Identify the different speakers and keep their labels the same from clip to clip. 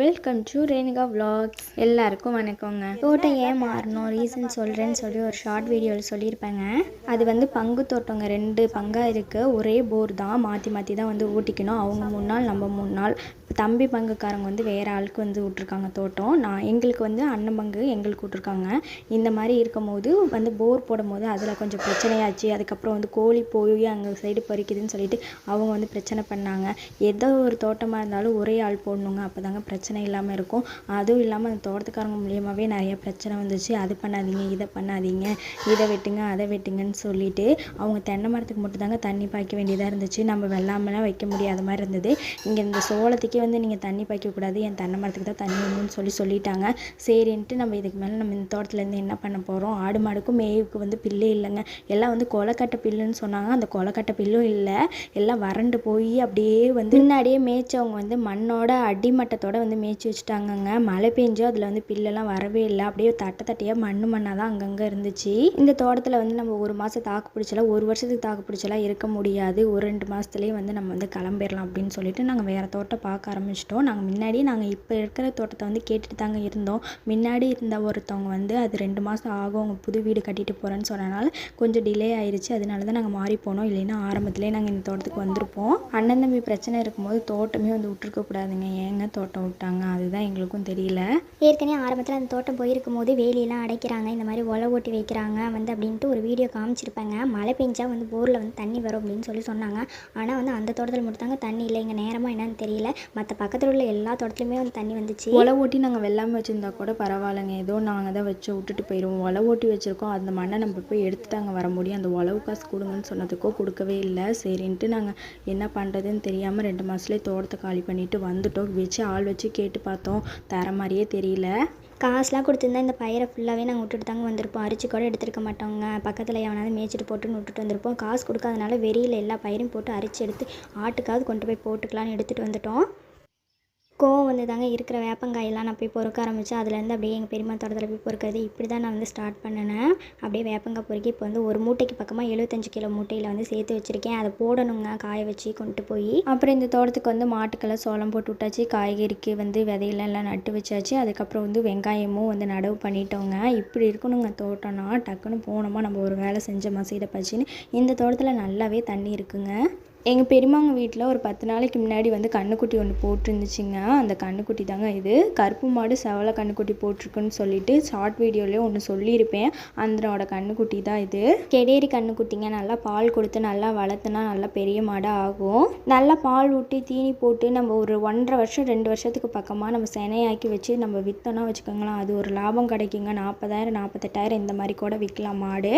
Speaker 1: Welcome to Renuka vlogs. எல்லாருக்கும் வணக்கங்க. தோட்டம் ஏன் மாறணும் ரீசன் சொல்கிறேன்னு சொல்லி ஒரு ஷார்ட் வீடியோவில் சொல்லியிருப்பேங்க. அது வந்து பங்கு தோட்டங்க, 2 பங்காக இருக்குது. ஒரே போர் தான், மாற்றி மாற்றி தான் வந்து ஊட்டிக்கணும். அவங்க 3 நாள், நம்ம 3 நாள். தம்பி பங்குக்காரங்க வந்து வேறு ஆளுக்கு வந்து விட்ருக்காங்க தோட்டம். எங்களுக்கு வந்து அண்ணன் பங்கு எங்களுக்கு விட்ருக்காங்க. இந்த மாதிரி இருக்கும் போது வந்து போர் போடும் போது அதில் கொஞ்சம் பிரச்சனையாச்சு. அதுக்கப்புறம் வந்து கோழி போய் அங்கே சைடு பறிக்குதுன்னு சொல்லிட்டு அவங்க வந்து பிரச்சனை பண்ணாங்க. ஏதோ ஒரு தோட்டமாக இருந்தாலும் ஒரே ஆள் போடணுங்க, அப்போ தாங்க பிரச்சனை இல்லாமல் இருக்கும். அதுவும் இல்லாமல் அந்த தோட்டத்துக்காரங்க மூலியமாகவே நிறைய பிரச்சனை வந்துச்சு. அது பண்ணாதீங்க, இதை பண்ணாதீங்க, இதை வெட்டுங்க, அதை வெட்டுங்கன்னு சொல்லிட்டு அவங்க தென்னை மரத்துக்கு மட்டும் தாங்க தண்ணி பாய்க்க வேண்டியதாக இருந்துச்சு. நம்ம வெள்ளாமெல்லாம் வைக்க முடியாத மாதிரி இருந்தது. இங்கே இந்த சோளத்துக்கே வந்து நீங்கள் தண்ணி பாய்க்கக்கூடாது, என் தென்னை மரத்துக்கு தான் தண்ணி வேணும்னு சொல்லிட்டாங்க. சரின்ட்டு நம்ம இதுக்கு மேலே நம்ம இந்த தோட்டத்துலேருந்து என்ன பண்ண போகிறோம். ஆடு மாடுக்கும் மேவுக்கு வந்து பில்லு இல்லைங்க. எல்லாம் வந்து கொலைக்கட்டை பில்லுன்னு சொன்னாங்க. அந்த கொலைக்கட்டை பில்லும் இல்லை, எல்லாம் வறண்டு போய் அப்படியே வந்து முன்னாடியே மேய்ச்சவங்க வந்து மண்ணோட அடிமட்டத்தோடு வந்து மேய்ச்சி வச்சுட்டாங்கங்க. மழை பெஞ்சோ அதில் வந்து பில்லெல்லாம் வரவே இல்லை. அப்படியே தட்டையாக மண்ணாக தான் அங்கங்கே இருந்துச்சு. இந்த தோட்டத்தில் வந்து நம்ம 1 மாதம் தாக்கு பிடிச்சலாம், 1 வருஷத்துக்கு தாக்கு பிடிச்சலாம் இருக்க முடியாது. ஒரு 2 மாதத்துலேயே வந்து நம்ம வந்து கிளம்பிடலாம் அப்படின்னு சொல்லிட்டு நாங்கள் வேறு தோட்டம் பார்க்க ஆரம்பிச்சிட்டோம். நாங்கள் இப்போ இருக்கிற தோட்டத்தை வந்து கேட்டுட்டு தாங்க இருந்தோம். முன்னாடி இருந்த ஒருத்தவங்க வந்து அது 2 மாதம் ஆகும், அவங்க புது வீடு கட்டிட்டு போகிறேன்னு சொன்னனால கொஞ்சம் டிலே ஆயிடுச்சு. அதனால தான் நாங்கள் மாறி போனோம். இல்லைன்னா ஆரம்பத்திலே நாங்கள் இந்த தோட்டத்துக்கு வந்திருப்போம். அண்ணன் தம்பி பிரச்சனை இருக்கும்போது தோட்டமே வந்து விட்டுருக்க கூடாதுங்க. ஏங்க தோட்டம் விட்டாங்க அதுதான் எங்களுக்கும் தெரியல.
Speaker 2: ஏற்கனவே ஆரம்பத்தில் அந்த தோட்டம் போயிருக்கும் போது வேலியெல்லாம் அடைக்கிறாங்க, இந்த மாதிரி ஒலை ஓட்டி வைக்கிறாங்க வந்து அப்படின்ட்டு ஒரு வீடியோ காமிச்சிருப்பாங்க. மழை பெஞ்சா வந்து போரில் வந்து தண்ணி வரும் அப்படின்னு சொன்னாங்க. ஆனால் வந்து அந்த தோட்டத்தில் மட்டும் தாங்க தண்ணி இல்லை. இங்கே நேரமாக என்னன்னு தெரியல, மற்ற பக்கத்தில் உள்ள எல்லா தோட்டத்துலையுமே வந்து தண்ணி வந்துச்சு.
Speaker 1: ஒலை ஓட்டி நாங்கள் வெள்ளாமல் வச்சுருந்தா கூட பரவாயில்லைங்க, ஏதோ நாங்கள் தான் வச்சு விட்டுட்டு போயிடுவோம். ஒலை ஓட்டி வச்சுருக்கோம், அந்த மண்ணை நம்ம போய் எடுத்துட்டாங்க வர முடியும். அந்த உழவு காசு கொடுங்கன்னு சொன்னதுக்கோ கொடுக்கவே இல்லை. சரின்ட்டு நாங்கள் என்ன பண்ணுறதுன்னு தெரியாமல் 2 மாதத்துலேயே தோட்டத்தை காலி பண்ணிவிட்டு வந்துட்டோம். வச்சு ஆள் வச்சு கேட்டு பார்த்தோம், தர மாதிரியே தெரியல.
Speaker 2: காசுலாம் கொடுத்துருந்தா இந்த பயிரை ஃபுல்லாகவே நாங்கள் விட்டுட்டு தாங்க வந்திருப்போம். அரிச்சு கூட எடுத்துருக்க மாட்டோங்க. பக்கத்தில் எவனாவது மேய்ச்சிட்டு போட்டுன்னு விட்டுட்டு வந்திருப்போம். காசு கொடுக்காதனால வெறியில் எல்லா பயிரையும் போட்டு அரிச்சு எடுத்து ஆட்டுக்காவது கொண்டு போய் போட்டுக்கலான்னு எடுத்துகிட்டு வந்துட்டோம். கோவம் வந்து தாங்க இருக்கிற வேப்பங்காயெல்லாம் நான் போய் பொறுக்க ஆரம்பித்தேன். அதுலேருந்து அப்படியே எங்கள் பெரியம்மா தோட்டத்தில் போய் பொறுக்கிறது இப்படி தான் நான் வந்து ஸ்டார்ட் பண்ணினேன். அப்படியே வேப்பங்காய் பொறுக்கி இப்போ வந்து ஒரு மூட்டைக்கு பக்கமாக 75 கிலோ மூட்டையில் வந்து சேர்த்து வச்சுருக்கேன். அதை போடணுங்க, காய வச்சு கொண்டு போய். அப்புறம் இந்த தோட்டத்துக்கு வந்து மாட்டுக்கெல்லாம் சோளம் போட்டு விட்டாச்சு. காய்கறிக்கு வந்து விதையெல்லாம் நட்டு வச்சாச்சு. அதுக்கப்புறம் வந்து வெங்காயமும் வந்து நடவு பண்ணிட்டோங்க. இப்படி இருக்கணுங்க தோட்டம்னா. டக்குன்னு போனோமா நம்ம ஒரு வேலை செஞ்சோமா சீடை பச்சின்னு. இந்த தோட்டத்தில் நல்லாவே தண்ணி இருக்குங்க. எங்கள் பெரியம்மாங்க வீட்டில் ஒரு 10 நாளைக்கு முன்னாடி வந்து கன்றுக்குட்டி ஒன்று போட்டிருந்துச்சுங்க. அந்த கன்றுக்குட்டி தாங்க இது. கருப்பு மாடு செவலை கன்றுக்குட்டி போட்டிருக்குன்னு சொல்லிட்டு ஷார்ட் வீடியோலேயே ஒன்று சொல்லியிருப்பேன். அதனோட கன்றுக்குட்டி தான் இது. கெடேரி கன்றுக்குட்டிங்க. நல்லா பால் கொடுத்து நல்லா வளர்த்துனா நல்லா பெரிய மாடாக ஆகும். நல்லா பால் ஊட்டி தீனி போட்டு நம்ம ஒரு 1.5 வருஷம் 2 வருஷத்துக்கு பக்கமாக நம்ம செனையாக்கி வச்சு நம்ம விற்றோன்னா வச்சுக்கோங்களேன், அது ஒரு லாபம் கிடைக்குங்க. 40,000 48,000 இந்த மாதிரி கூட விற்கலாம் மாடு.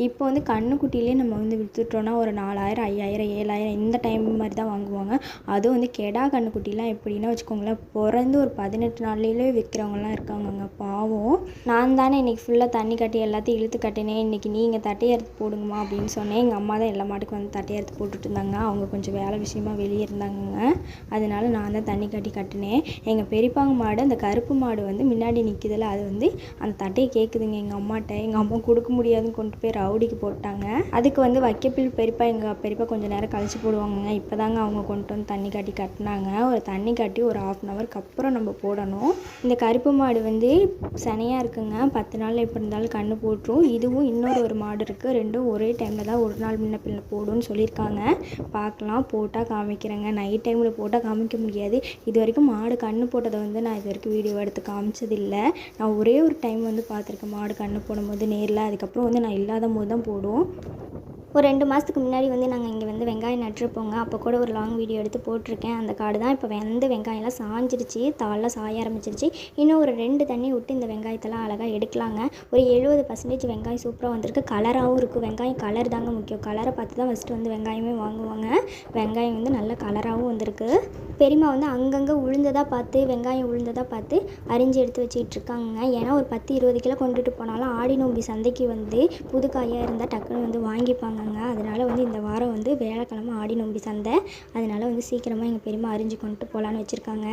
Speaker 2: இப்போ வந்து கன்றுக்குட்டிலே நம்ம வந்து விற்றுட்டோன்னா ஒரு 4,000 5,000 7,000 இந்த டைம் மாதிரி தான் வாங்குவாங்க. அதுவும் வந்து கெடா கன்றுக்குட்டிலாம் எப்படின்னா வச்சுக்கோங்களேன், பிறந்து ஒரு 18 நாள்லேயே விற்கிறவங்கலாம் இருக்காங்கங்க. பாவம். நான் தானே இன்றைக்கி ஃபுல்லாக தண்ணி கட்டி எல்லாத்தையும் இழுத்து கட்டினேன். இன்றைக்கி நீங்கள் தட்டையை எடுத்து போடுங்கம்மா அப்படின்னு சொன்னேன். எங்கள் அம்மா தான் எல்லா மாட்டுக்கும் வந்து தட்டையை எடுத்து போட்டுட்டு இருந்தாங்க. அவங்க கொஞ்சம் வேலை விஷயமா வெளியே இருந்தாங்கங்க. அதனால நான் தான் தண்ணி கட்டி கட்டினேன். எங்கள் பெரியப்பாங்க மாடு, அந்த கருப்பு மாடு வந்து முன்னாடி நிற்கிதில்ல, அது வந்து அந்த தட்டையை கேட்குதுங்க எங்கள் அம்மாட்ட. எங்கள் அம்மா கொடுக்க முடியாதுன்னு கொண்டு போய் ரவுடிக்கு போட்டாங்க. அதுக்கு வந்து வைக்கப்பில் எங்கள் பெரியப்பா கொஞ்சம் நேரம் கழிச்சு போடுவாங்க. இப்போ தாங்க அவங்க கொண்டு வந்து தண்ணி காட்டி கட்டினாங்க. ஒரு தண்ணி காட்டி ஒரு 1/2 ஹவருக்கு அப்புறம் நம்ம போடணும். இந்த கருப்பு மாடு வந்து சனையாக இருக்குங்க. 10 நாள் எப்படி இருந்தாலும் கன்று போட்டுரும். இதுவும் இன்னொரு மாடு இருக்குது. ரெண்டும் ஒரே டைமில் தான், ஒரு நாள் முன்ன பின்ன போடுன்னு சொல்லியிருக்காங்க. பார்க்கலாம், போட்டால் காமிக்கிறேங்க. நைட் டைமில் போட்டால் காமிக்க முடியாது. இது வரைக்கும் மாடு கன்று போட்டதை வந்து நான் இது வரைக்கும் வீடியோ எடுத்து காமிச்சதில்லை. நான் ஒரே ஒரு டைம் வந்து பார்த்துருக்கேன் மாடு கன்று போடும்போது நேரில். அதுக்கப்புறம் வந்து நான் இல்லாத போது தான் போடுவோம். ஒரு 2 மாதத்துக்கு முன்னாடி வந்து நாங்கள் இங்கே வந்து வெங்காயம் நட்டுருப்போங்க. அப்போ கூட ஒரு லாங் வீடியோ எடுத்து போட்டிருக்கேன். அந்த காடு தான் இப்போ வந்து வெங்காயம்லாம் சாஞ்சிருச்சு, தாளெலாம் சாய ஆரம்பிச்சிருச்சு. இன்னும் ஒரு 2 தண்ணி விட்டு இந்த வெங்காயத்தெல்லாம் அழகாக எடுக்கலாங்க. ஒரு 70% வெங்காயம் சூப்பராக வந்திருக்கு. கலராகவும் இருக்குது. வெங்காயம் கலர் தாங்க முக்கியம். கலரை பார்த்து தான் ஃபஸ்ட்டு வந்து வெங்காயமே வாங்குவாங்க. வெங்காயம் வந்து நல்ல கலராகவும் வந்திருக்கு. பெரியம்மா வந்து அங்கங்கே வெங்காயம் உளுந்ததாக பார்த்து அரிஞ்சு எடுத்து வச்சுக்கிட்டுருக்காங்க. ஏன்னா ஒரு 10-20 கிலோ கொண்டுட்டு போனாலும் ஆடி நோம்பி சந்தைக்கு வந்து புது காயாக இருந்தால் டக்குன்னு வந்து வாங்கிப்பாங்க. அதனால் வந்து இந்த வாரம் வந்து வியாழக்கிழமை ஆடி நோம்பி சந்தை. அதனால் வந்து சீக்கிரமாக எங்கள் பெரியம்மா அரிஞ்சு கொண்டு போகலான்னு வச்சுருக்காங்க.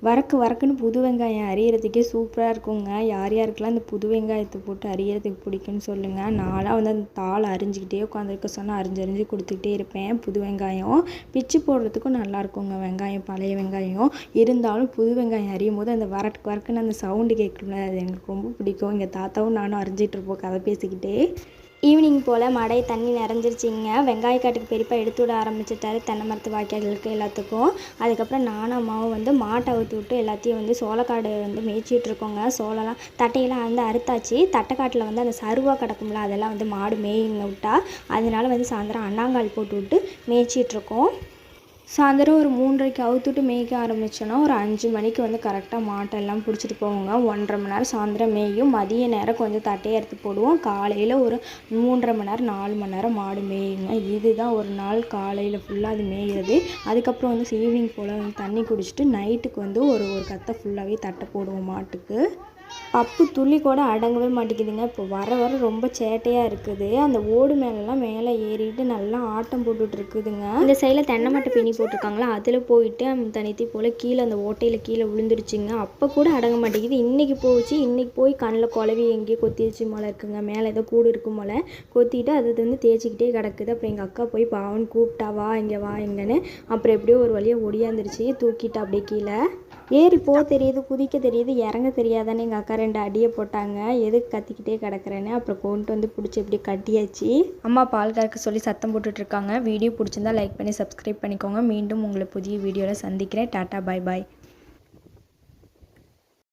Speaker 1: வரக்குன்னு புது வெங்காயம் அரியறதுக்கே சூப்பராக இருக்குங்க. யார் யாருக்கெல்லாம் இந்த புது வெங்காயத்தை போட்டு அரியறதுக்கு பிடிக்குன்னு சொல்லுங்கள். நான்லாம் வந்து அந்த தாள் அரிஞ்சிக்கிட்டே உட்காந்துருக்க சொன்னால் அரிஞ்சு கொடுத்துக்கிட்டே இருப்பேன். புது வெங்காயம் பிச்சு போடுறதுக்கும் நல்லா இருக்குங்க. வெங்காயம் பழைய வெங்காயம் இருந்தாலும் புது வெங்காயம் அரியும் போது அந்த வரக்குன்னு அந்த சவுண்டு கேட்கல, அது எனக்கு ரொம்ப பிடிக்கும். எங்கள் தாத்தாவும் நானும் அரிஞ்சிட்டு இருப்போம் கதை பேசிக்கிட்டே.
Speaker 2: ஈவினிங் போல் மடை தண்ணி நிறைஞ்சிருச்சிங்க. வெங்காயக்காட்டுக்கு பெரியப்பா எடுத்து விட ஆரம்பிச்சிட்டாரு, தென்னை மரத்து வாய்க்கால்களுக்கு எல்லாத்துக்கும். அதுக்கப்புறம் நானும் அம்மாவும் வந்து மாட்டை அவுத்து விட்டு எல்லாத்தையும் வந்து சோளக்காடு வந்து மேய்ச்சிட்டு இருக்கோங்க. சோளம்லாம் தட்டையெல்லாம் வந்து அறுத்தாச்சு. தட்டைக்காட்டில் வந்து அந்த சருவா கிடக்கும்ல, அதெல்லாம் வந்து மாடு மேய்ங்க விட்டா, அதனால வந்து சாயந்தரம் அண்ணாங்கால் போட்டு விட்டு மேய்ச்சிட்ருக்கோம். சாயந்தரம் ஒரு 3:30க்கு அவுத்துட்டு மேய்க்க ஆரம்பித்தோன்னா ஒரு 5 மணிக்கு வந்து கரெக்டாக மாட்டெல்லாம் பிடிச்சிட்டு போவோங்க. 1.5 மணி நேரம் சாயந்தரம் மேயும், மதிய நேரம் கொஞ்சம் தட்டையை எடுத்து போடுவோம். காலையில் ஒரு 3.5 மணி நேரம் 4 மணி நேரம் மாடு மேயுங்க. இதுதான் ஒரு நாள் காலையில் ஃபுல்லாக அது மேயிறது. அதுக்கப்புறம் வந்து ஈவினிங் போல் வந்து தண்ணி குடிச்சிட்டு நைட்டுக்கு வந்து ஒரு கத்தை ஃபுல்லாகவே தட்டை போடுவோம் மாட்டுக்கு. பப்பு துள்ளி கூட அடங்கவே மாட்டேங்குதுங்க. இப்போ வர ரொம்ப சேட்டையாக இருக்குது. அந்த ஓடு மேலெலாம் மேலே ஏறிட்டு நல்லா ஆட்டம் போட்டுட்டு இருக்குதுங்க. இந்த சைடில் தென்னை மட்டை பின்னி போட்டிருக்காங்களா, அதில் போயிட்டு தனித்தி போல் கீழே அந்த ஓட்டையில் கீழே விழுந்துருச்சுங்க. அப்போ கூட அடங்க மாட்டேங்குது. இன்றைக்கி போய் கண்ணில் குழவி எங்கேயோ கொத்திடுச்சு போல இருக்குங்க. மேலே ஏதோ கூடு இருக்கும் போல் கொத்திட்டு அது வந்து தேய்ச்சிக்கிட்டே கிடக்குது. அப்புறம் எங்கள் அக்கா போய் பாவன் கூப்பிட்டா, வா இங்கேன்னு. அப்புறம் எப்படியோ ஒரு வழியாக ஒடியாந்துருச்சு, தூக்கிட்டு அப்படியே கீழே. ஏறி தெரியுது, குதிக்க தெரியுது, இறங்க தெரியாதான்னு எங்கள் அக்கா 2 அடியை போட்டாங்க. எதுக்கு கத்திக்கிட்டே கிடக்குறேன்னு. அப்புறம் கொண்டு வந்து பிடிச்சி இப்படி கட்டியாச்சு. அம்மா பால் கறக்க சொல்லி சத்தம் போட்டுட்ருக்காங்க. வீடியோ பிடிச்சிருந்தா லைக் பண்ணி சப்ஸ்கிரைப் பண்ணிக்கோங்க. மீண்டும் உங்களை புதிய வீடியோவில் சந்திக்கிறேன். டாட்டா, பாய் பாய்.